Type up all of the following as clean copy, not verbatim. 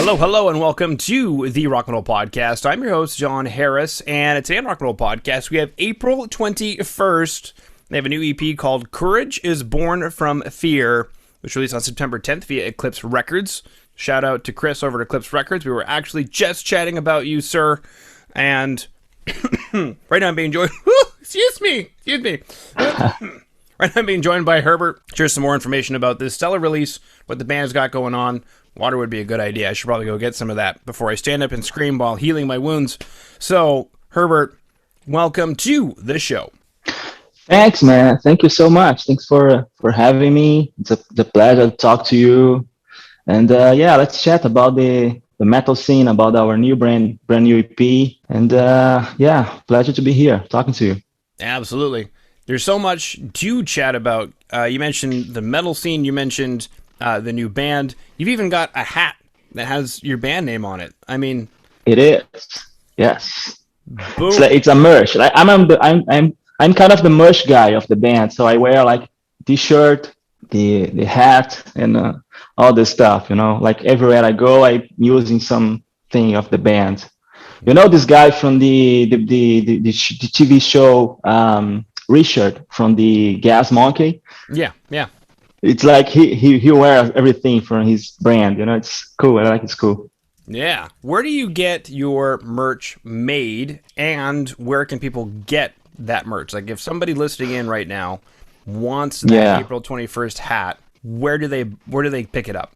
Hello, and welcome to the Rock and Roll Podcast. I'm your host, John Harris, and today on Rock and Roll Podcast, we have April 21st. They have a new EP called Courage is Born from Fear, which released on September 10th via Eclipse Records. Shout out to Chris over at Eclipse Records. We were actually just chatting about you, sir, and right now I'm being joined... Excuse me. Right now I'm being joined by Herbert. Here's some more information about this stellar release, what the band's got going on. Water would be a good idea. I should probably go get some of that before I stand up and scream while healing my wounds. So, Herbert, welcome to the show. Thanks, man. Thank you so much. Thanks for having me. It's a pleasure to talk to you. And let's chat about the metal scene, about our brand new EP. And pleasure to be here talking to you. Absolutely. There's so much to chat about. You mentioned the metal scene. You mentioned the new band. You've even got a hat that has your band name on it. I mean, it is. Yes. Boom. It's a merch. I'm kind of the merch guy of the band. So I wear like t-shirt, the hat, and all this stuff. You know, like everywhere I go, I'm using something of the band. You know, this guy from the TV show, Richard from the Gas Monkey. Yeah. It's like he wears everything from his brand, you know. It's cool. I like it's cool. Yeah. Where do you get your merch made, and where can people get that merch? Like, if somebody listening in right now wants that April 21st hat, where do they pick it up?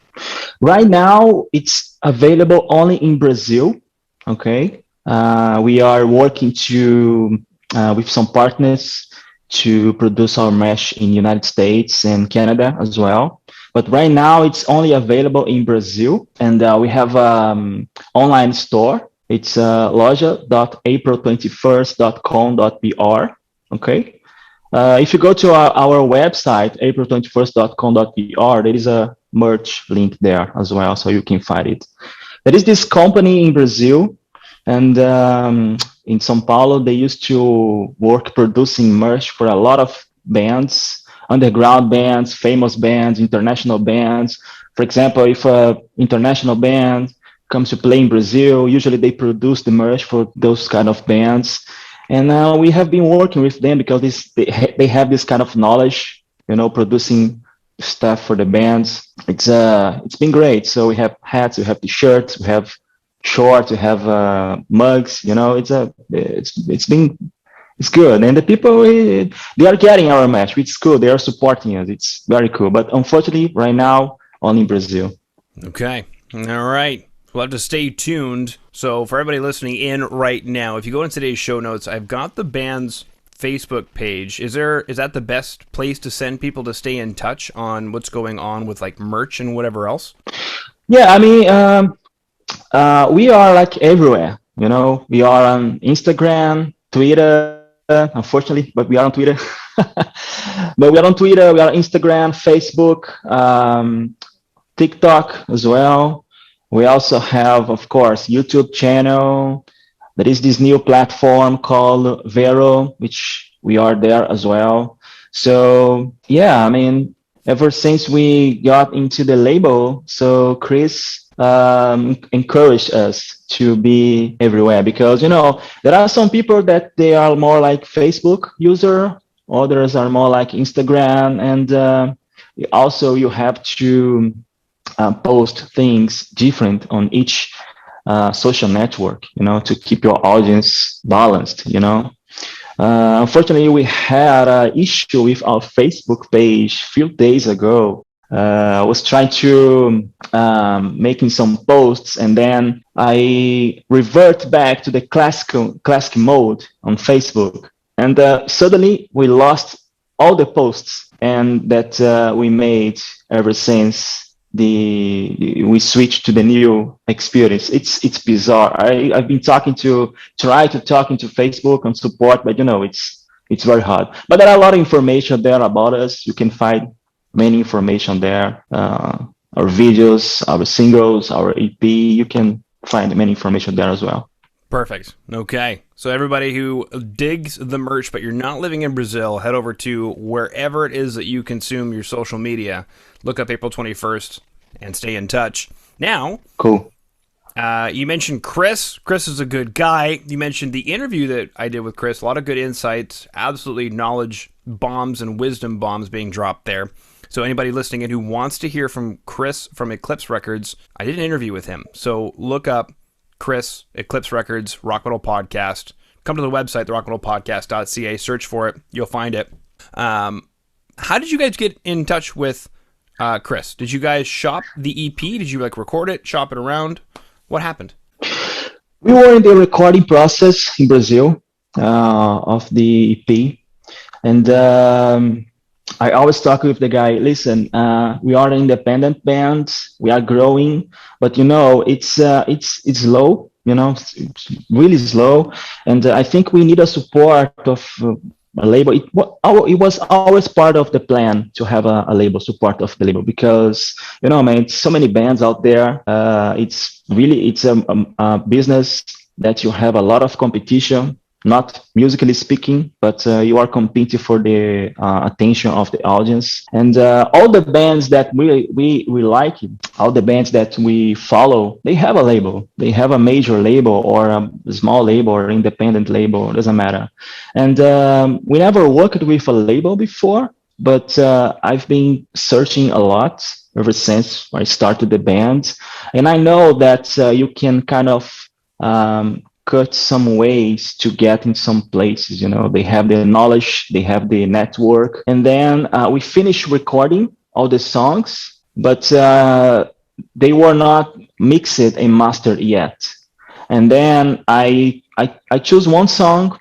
Right now, it's available only in Brazil. Okay. We are working with some partners to produce our merch in United States and Canada as well. But right now it's only available in Brazil, and we have online store. It's loja.april21st.com.br. Okay. If you go to our website, april21st.com.br, there is a merch link there as well, so you can find it. There is this company in Brazil, and in São Paulo, they used to work producing merch for a lot of bands, underground bands, famous bands, international bands. For example, if an international band comes to play in Brazil, usually they produce the merch for those kind of bands. And we have been working with them because they have this kind of knowledge, you know, producing stuff for the bands. It's been great. So we have hats, we have t-shirts, we have shorts, we have mugs. You know, it's good, and the people they are getting our match, which is cool. They are supporting us. It's very cool. But unfortunately, right now, only in Brazil. Okay, all right. We'll have to stay tuned. So for everybody listening in right now, if you go into today's show notes, I've got the band's Facebook page. Is that the best place to send people to stay in touch on what's going on with like merch and whatever else? Yeah, I mean, we are like everywhere. You know, we are on Instagram, Twitter, unfortunately, but we are on Twitter. But we are on Twitter, we are on Instagram, Facebook, TikTok as well. We also have, of course, YouTube channel. There is this new platform called Vero, which we are there as well. So yeah, I mean, ever since we got into the label, so Chris encouraged us to be everywhere, because, you know, there are some people that they are more like Facebook user, others are more like Instagram, and also you have to post things different on each social network, you know, to keep your audience balanced, you know. Unfortunately, we had an issue with our Facebook page a few days ago. I was trying to making some posts, and then I revert back to the classic mode on Facebook, and suddenly we lost all the posts and that we made ever since we switched to the new experience. It's bizarre. I've been talking to Facebook on support, but you know, it's very hard. But there are a lot of information there about us. You can find many information there. Our videos, our singles, our EP. You can find many information there as well. Perfect. Okay. So everybody who digs the merch, but you're not living in Brazil, head over to wherever it is that you consume your social media. Look up April 21st and stay in touch. Now, cool. You mentioned Chris. Chris is a good guy. You mentioned the interview that I did with Chris. A lot of good insights, absolutely knowledge bombs and wisdom bombs being dropped there. So anybody listening in who wants to hear from Chris from Eclipse Records, I did an interview with him. So look up Chris, Eclipse Records, Rock Metal Podcast. Come to the website, therockmetalpodcast.ca, search for it. You'll find it. How did you guys get in touch with Chris? Did you guys shop the EP? Did you record it, shop it around? What happened? We were in the recording process in Brazil of the EP, and I always talk with the guy. Listen, we are an independent band. We are growing, but it's slow. It's really slow, and I think we need a support of a label. It was always part of the plan to have a label, support of the label, because man, it's so many bands out there. It's a business that you have a lot of competition, not musically speaking, but you are competing for the attention of the audience. And all the bands that we like, all the bands that we follow, they have a label. They have a major label or a small label or independent label, doesn't matter. And we never worked with a label before, but I've been searching a lot ever since I started the band. And I know that you can kind of cut some ways to get in some places. They have the knowledge, they have the network. And then we finished recording all the songs, but they were not mixed and mastered yet. And then I choose one song,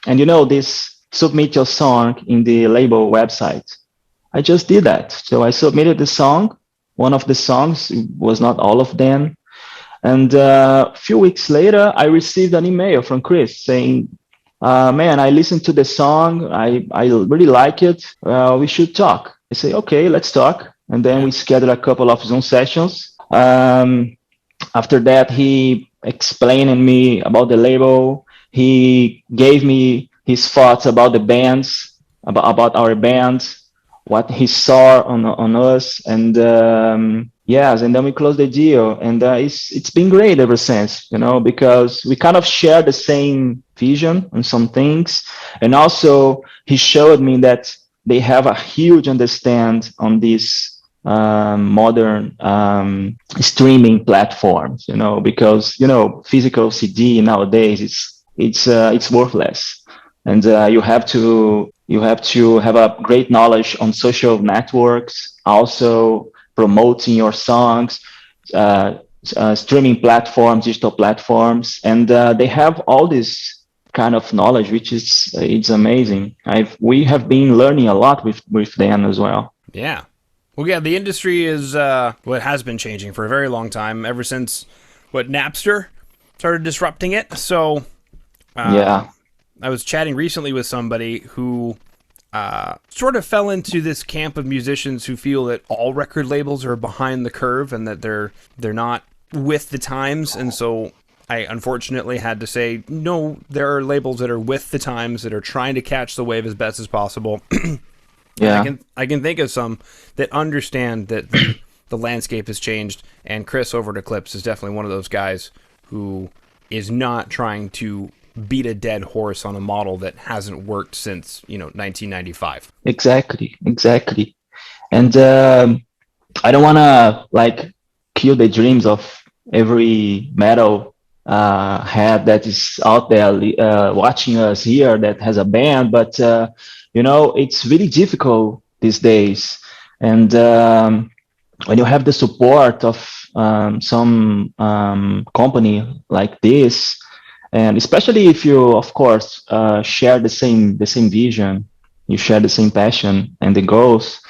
and this submit your song in the label website. I just did that. So I submitted the song, one of the songs, it was not all of them. And a few weeks later, I received an email from Chris saying, man, I listened to the song. I really like it. We should talk. I say, okay, let's talk. And then we scheduled a couple of Zoom sessions. After that, he explained to me about the label. He gave me his thoughts about the bands, about our band, what he saw on us. And yes, and then we closed the deal, and it's been great ever since, because we kind of share the same vision on some things, and also he showed me that they have a huge understand on these modern streaming platforms, because physical CD nowadays it's worthless, and you have to have a great knowledge on social networks, also promoting your songs, streaming platforms, digital platforms, and they have all this kind of knowledge, which it's amazing. We have been learning a lot with them as well. Yeah. Well, yeah, the industry is what has been changing for a very long time, ever since Napster started disrupting it. So, yeah, I was chatting recently with somebody who sort of fell into this camp of musicians who feel that all record labels are behind the curve and that they're not with the times. And so I unfortunately had to say, no, there are labels that are with the times, that are trying to catch the wave as best as possible. Yeah, I can think of some that understand that the landscape has changed, and Chris over at Eclipse is definitely one of those guys who is not trying to beat a dead horse on a model that hasn't worked since 1995. exactly. And I don't want to kill the dreams of every metal head that is out there watching us here that has a band, but it's really difficult these days. And when you have the support of some company like this, and especially if you, of course, share the same vision, you share the same passion and the goals,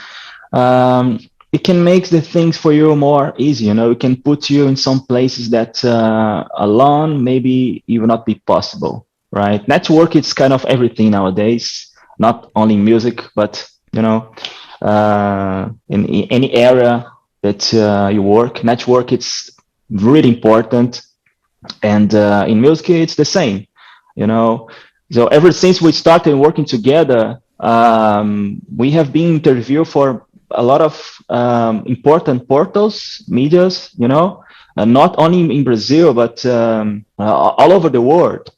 it can make the things for you more easy. It can put you in some places that alone maybe it will not be possible, right? Network, it's kind of everything nowadays, not only music, but in any area that you work, network, it's really important. And in music, it's the same, So ever since we started working together, we have been interviewed for a lot of important portals, medias, not only in Brazil, but all over the world,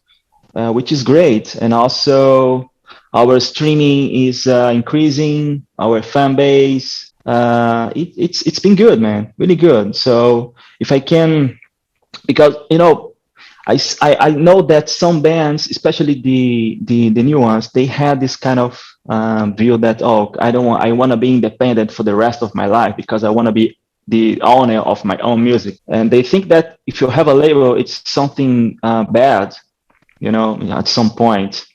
which is great. And also, our streaming is increasing, our fan base. It's been good, man, really good. So if I can, because I know that some bands, especially the new ones, they had this kind of view that, oh, I want to be independent for the rest of my life because I want to be the owner of my own music. And they think that if you have a label, it's something bad, at some point.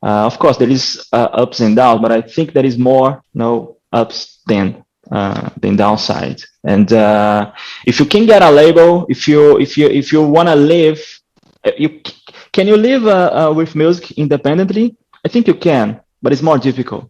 Of course, there is ups and downs, but I think there is more ups than downside. And if you can get a label, if you want to live, you can you live with music independently? I think you can, but it's more difficult.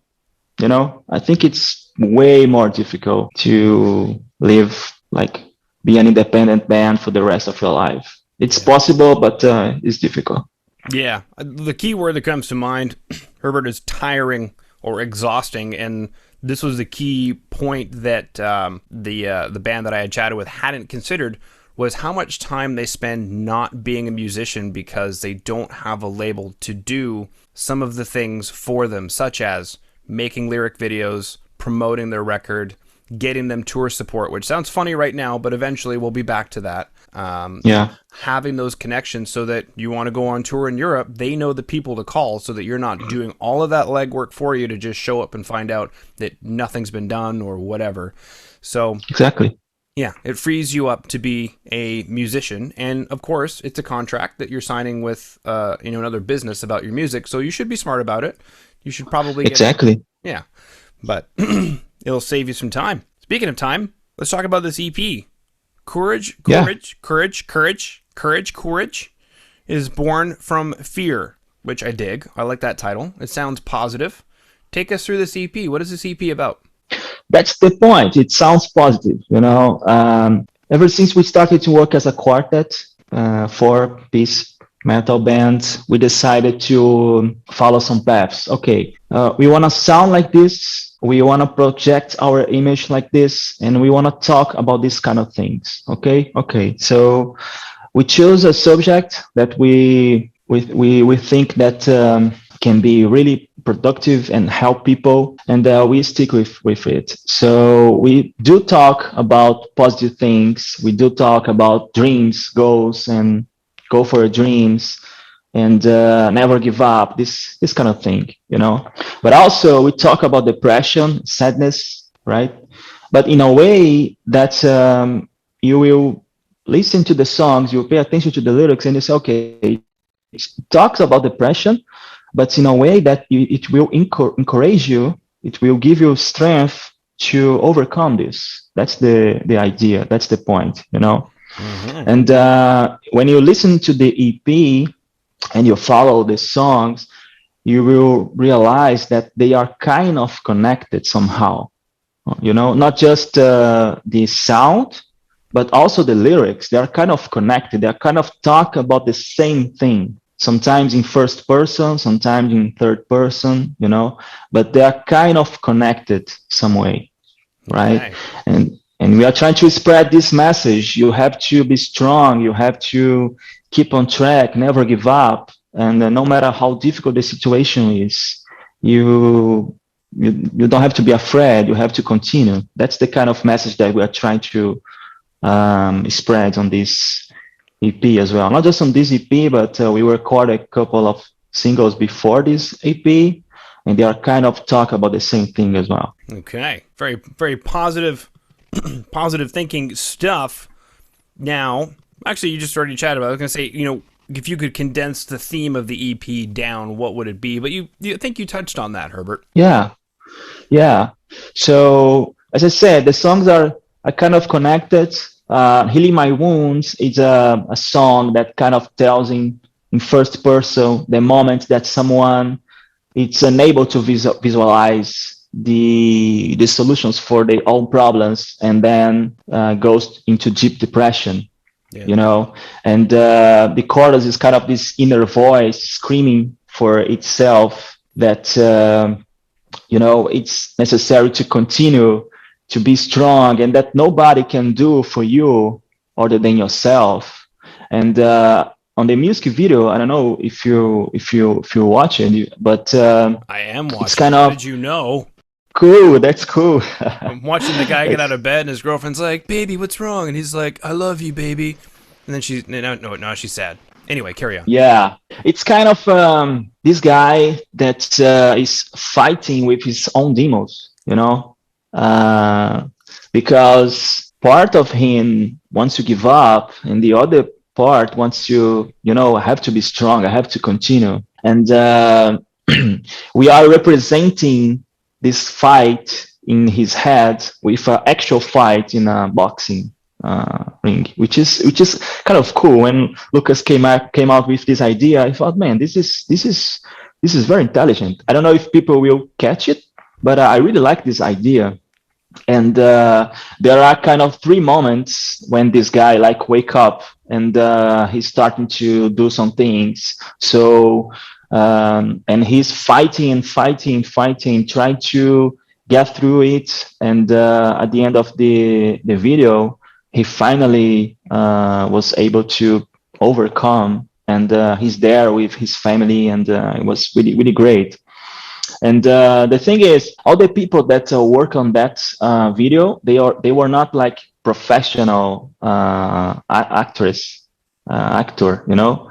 I think it's way more difficult to live like be an independent band for the rest of your life. It's possible, but it's difficult. Yeah, the key word that comes to mind, Herbert, is tiring or exhausting, and this was the key point that the band that I had chatted with hadn't considered, was how much time they spend not being a musician because they don't have a label to do some of the things for them, such as making lyric videos, promoting their record, getting them tour support, which sounds funny right now, but eventually we'll be back to that. Having those connections so that you want to go on tour in Europe, they know the people to call so that you're not doing all of that legwork for you to just show up and find out that nothing's been done or whatever. So exactly. Yeah, it frees you up to be a musician, and of course, it's a contract that you're signing with, another business about your music. So you should be smart about it. You should probably exactly. Yeah, but it'll save you some time. Speaking of time, let's talk about this EP. Courage is born from fear, which I dig. I like that title. It sounds positive. Take us through this EP. What is this EP about? That's the point. It sounds positive, ever since we started to work as a quartet, 4-piece metal band, we decided to follow some paths. Okay, we want to sound like this, we want to project our image like this, and we want to talk about these kind of things. Okay, so we chose a subject that we think that can be really productive and help people, and we stick with it. So we do talk about positive things, we do talk about dreams, goals, and go for your dreams, and never give up, this kind of thing, but also we talk about depression, sadness, right? But in a way that you will listen to the songs, you will pay attention to the lyrics, and you say, okay, it talks about depression, but in a way that it will encourage you, it will give you strength to overcome this. That's the idea, that's the point, Mm-hmm. And when you listen to the EP and you follow the songs, you will realize that they are kind of connected somehow, not just the sound, but also the lyrics. They are kind of connected. They are kind of talk about the same thing, sometimes in first person, sometimes in third person, but they are kind of connected some way, right? Okay. And we are trying to spread this message. You have to be strong. You have to keep on track, never give up. And no matter how difficult the situation is, you don't have to be afraid. You have to continue. That's the kind of message that we are trying to spread on this EP as well. Not just on this EP, but we recorded a couple of singles before this EP, and they are kind of talk about the same thing as well. Okay. Very, very positive. Positive thinking stuff. Now, actually, you just already chatted about it. I was going to say, if you could condense the theme of the EP down, what would it be? But you think you touched on that, Herbert. Yeah. So, as I said, the songs are kind of connected. Healing My Wounds is a song that kind of tells in first person the moment that someone is unable to visualize the solutions for their own problems, and then goes into deep depression, and the chorus is kind of this inner voice screaming for itself that it's necessary to continue to be strong, and that nobody can do for you other than yourself. And on the music video, I don't know if you watch it, but I am it's watching. kind How of did you know? cool. That's cool. I'm watching the guy get out It's- of bed, and his girlfriend's like, "Baby, what's wrong?" And he's like, "I love you, baby." And then she's no, she's sad. Anyway, carry on. Yeah, it's kind of this guy that is fighting with his own demons, uh, because part of him wants to give up, and the other part wants to, I have to be strong, I have to continue. And we are representing this fight in his head with an actual fight in a boxing ring, which is kind of cool. When Lucas came out with this idea, I thought, man, this is very intelligent. I don't know if people will catch it, but I really like this idea. And there are kind of three moments when this guy like wake up and he's starting to do some things. So and he's fighting and fighting, trying to get through it. And at the end of the video, he finally was able to overcome. And he's there with his family, and it was really, really great. And the thing is, all the people that work on that video, they were not like professional actor.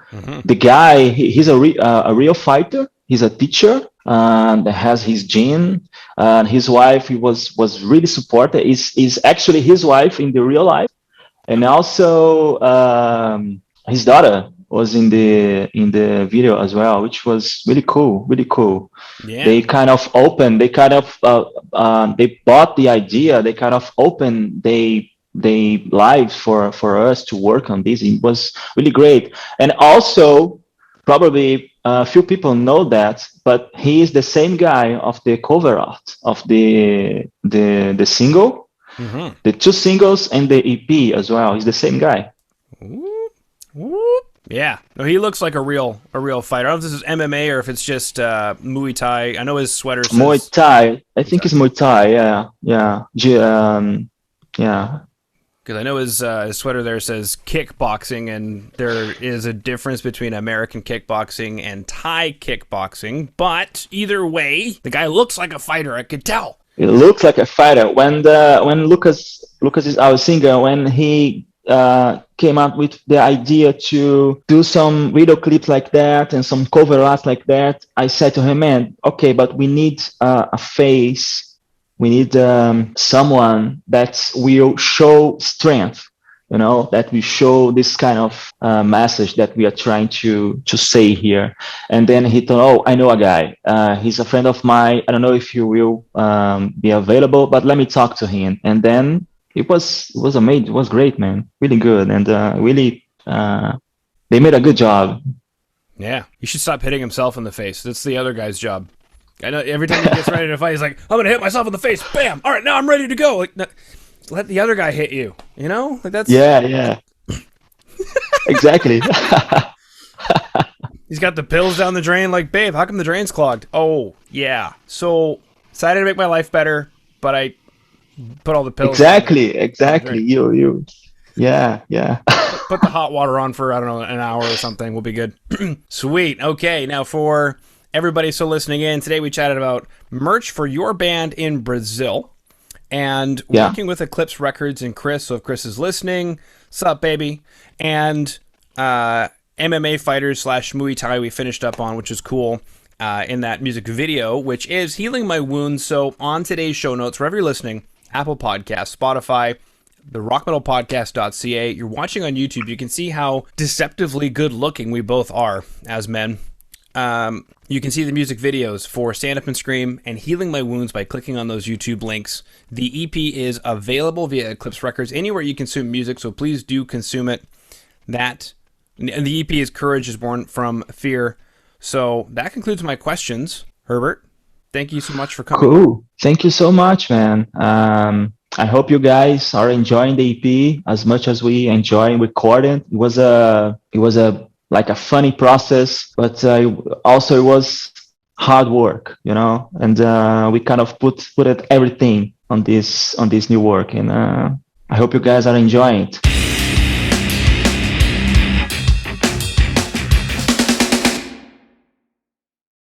Mm-hmm. The guy, he's a real fighter. He's a teacher that has his gym. His wife, he was really supportive. Is actually his wife in the real life, and also his daughter was in the video as well, which was really cool, really cool. Yeah. They kind of opened, they bought the idea, they kind of opened they lives for us to work on this. It was really great. And also, probably a few people know that, but he is the same guy of the cover art of the single, Mm-hmm. the two singles and the EP as well. He's the same guy. Whoop, whoop. Yeah. No, he looks like a real fighter. I don't know if this is MMA or if it's just Muay Thai. I know his sweater says Muay Thai. I think it's Muay Thai. Yeah. Yeah. because I know his sweater there says kickboxing, and there is a difference between American kickboxing and Thai kickboxing. But either way, the guy looks like a fighter. I could tell. It looks like a fighter. When Lucas is our singer, when he came up with the idea to do some video clips like that and some cover art like that, I said to him, man, okay, but we need a face. We need someone that will show strength, that will show this kind of message that we are trying to say here. And then he thought, oh, I know a guy. He's a friend of mine. I don't know if he will be available, but let me talk to him. And then it was amazing. It was great, man. Really good. And really, they made a good job. Yeah, he should stop hitting himself in the face. That's the other guy's job. I know every time he gets ready to fight, he's like, I'm going to hit myself in the face. Bam. All right, now I'm ready to go. Like, no, let the other guy hit you. Like that's Yeah. Exactly. He's got the pills down the drain. Like, babe, how come the drain's clogged? Oh, yeah. So decided to make my life better, but I put all the pills. Exactly. You. Yeah. Put the hot water on for, I don't know, an hour or something. We'll be good. Sweet. Okay, now for everybody still listening in, today we chatted about merch for your band in Brazil and working with Eclipse Records and Chris. So if Chris is listening, sup, baby? And MMA fighters / Muay Thai we finished up on, which is cool in that music video, which is Healing My Wounds. So on today's show notes, wherever you're listening, Apple Podcasts, Spotify, the rockmetalpodcast.ca. You're watching on YouTube. You can see how deceptively good looking we both are as men. You can see the music videos for Stand Up and Scream and Healing My Wounds by clicking on those YouTube links. The EP is available via Eclipse Records anywhere you consume music, so please do consume it. And the EP is Courage is Born from Fear. So that concludes my questions. Herbert, thank you so much for coming. Cool. Thank you so much, man. I hope you guys are enjoying the EP as much as we enjoy recording. It was a like a funny process, but also it was hard work, and we kind of put everything on this new work, and I hope you guys are enjoying it.